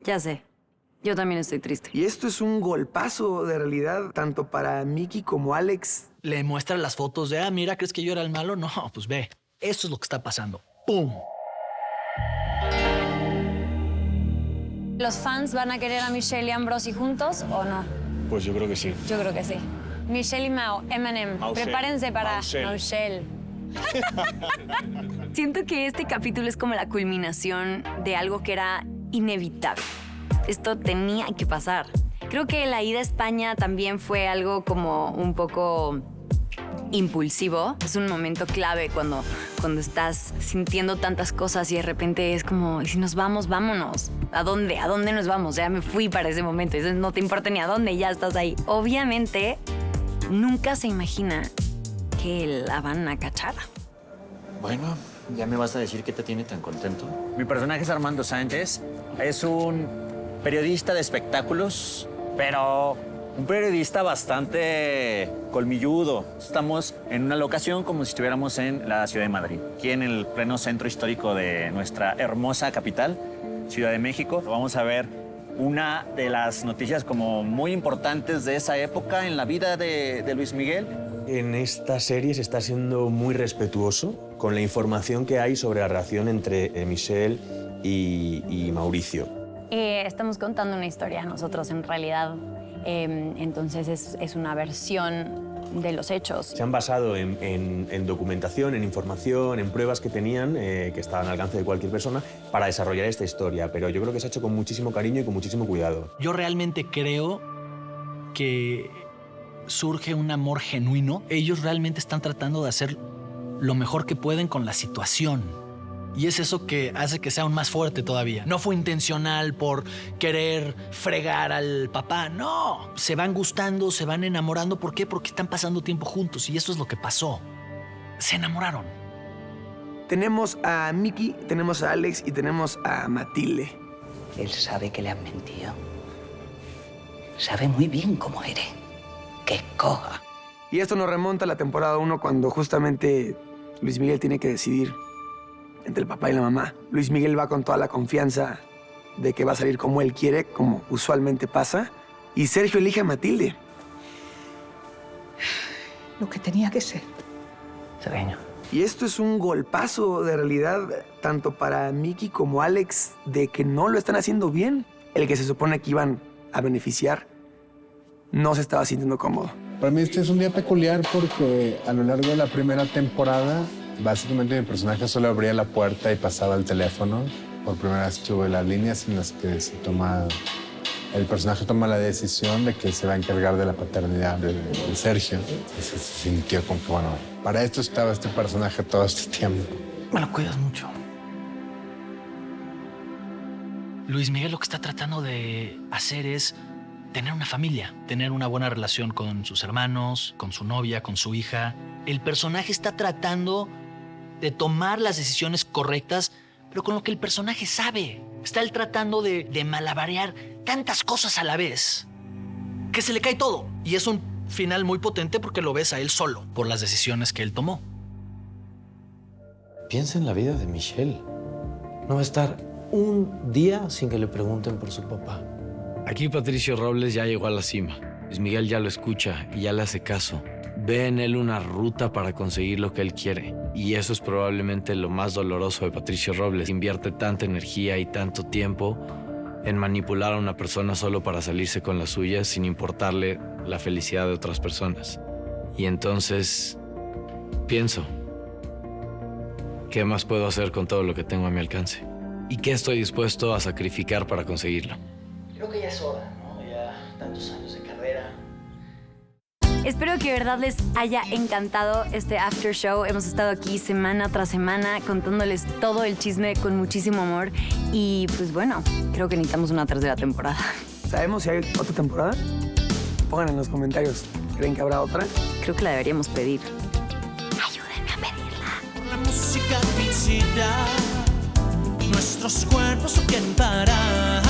Ya sé. Yo también estoy triste. Y esto es un golpazo de realidad, tanto para Miki como Alex. Le muestra las fotos de, mira, ¿crees que yo era el malo? No, pues ve, esto es lo que está pasando. ¡Pum! ¿Los fans van a querer a Michelle y Ambrosi juntos o no? Pues yo creo que sí. Yo creo que sí. Michelle y Mao, Eminem, prepárense para Michelle. Siento que este capítulo es como la culminación de algo que era inevitable. Esto tenía que pasar. Creo que la ida a España también fue algo como un poco impulsivo. Es un momento clave cuando estás sintiendo tantas cosas y de repente es como, si nos vamos, vámonos. ¿A dónde? ¿A dónde nos vamos? Ya me fui para ese momento. Entonces no te importa ni a dónde, ya estás ahí. Obviamente, nunca se imagina que la van a cachar. Bueno, ¿ya me vas a decir qué te tiene tan contento? Mi personaje es Armando Sánchez. Es un periodista de espectáculos, pero un periodista bastante colmilludo. Estamos en una locación como si estuviéramos en la Ciudad de Madrid, aquí en el pleno centro histórico de nuestra hermosa capital, Ciudad de México. Vamos a ver una de las noticias como muy importantes de esa época en la vida de Luis Miguel. En esta serie se está siendo muy respetuoso con la información que hay sobre la relación entre Michelle y Mauricio. Estamos contando una historia nosotros en realidad. Entonces es una versión de los hechos. Se han basado en documentación, en información, en pruebas que tenían, que estaban al alcance de cualquier persona, para desarrollar esta historia. Pero yo creo que se ha hecho con muchísimo cariño y con muchísimo cuidado. Yo realmente creo que surge un amor genuino. Ellos realmente están tratando de hacer lo mejor que pueden con la situación. Y es eso que hace que sea aún más fuerte todavía. No fue intencional por querer fregar al papá. No, se van gustando, se van enamorando. ¿Por qué? Porque están pasando tiempo juntos y eso es lo que pasó. Se enamoraron. Tenemos a Miki, tenemos a Alex y tenemos a Matilde. Él sabe que le han mentido. Sabe muy bien cómo eres. Que escoja. Y esto nos remonta a la temporada 1 cuando justamente Luis Miguel tiene que decidir entre el papá y la mamá. Luis Miguel va con toda la confianza de que va a salir como él quiere, como usualmente pasa. Y Sergio elige a Matilde. Lo que tenía que ser. Sereno. Y esto es un golpazo de realidad, tanto para Miki como Alex, de que no lo están haciendo bien. El que se supone que iban a beneficiar no se estaba sintiendo cómodo. Para mí este es un día peculiar porque a lo largo de la primera temporada, básicamente mi personaje solo abría la puerta y pasaba el teléfono. Por primera vez tuve las líneas en las que el personaje toma la decisión de que se va a encargar de la paternidad de Sergio. Y se sintió como que, bueno, para esto estaba este personaje todo este tiempo. Me lo cuidas mucho. Luis Miguel lo que está tratando de hacer es tener una familia, tener una buena relación con sus hermanos, con su novia, con su hija. El personaje está tratando de tomar las decisiones correctas, pero con lo que el personaje sabe. Está él tratando de malabarear tantas cosas a la vez que se le cae todo. Y es un final muy potente porque lo ves a él solo por las decisiones que él tomó. Piensa en la vida de Michelle. No va a estar un día sin que le pregunten por su papá. Aquí Patricio Robles ya llegó a la cima. Luis Miguel ya lo escucha y ya le hace caso. Ve en él una ruta para conseguir lo que él quiere. Y eso es probablemente lo más doloroso de Patricio Robles. Invierte tanta energía y tanto tiempo en manipular a una persona solo para salirse con la suya sin importarle la felicidad de otras personas. Y entonces pienso, ¿qué más puedo hacer con todo lo que tengo a mi alcance? ¿Y qué estoy dispuesto a sacrificar para conseguirlo? Creo que ya es hora, ¿no? Ya tantos años de carrera. Espero que de verdad les haya encantado este after show. Hemos estado aquí semana tras semana contándoles todo el chisme con muchísimo amor. Y pues bueno, creo que necesitamos una tercera temporada. ¿Sabemos si hay otra temporada? Pongan en los comentarios. ¿Creen que habrá otra? Creo que la deberíamos pedir. Ayúdenme a pedirla. Por la música nuestros cuerpos no quieren parar.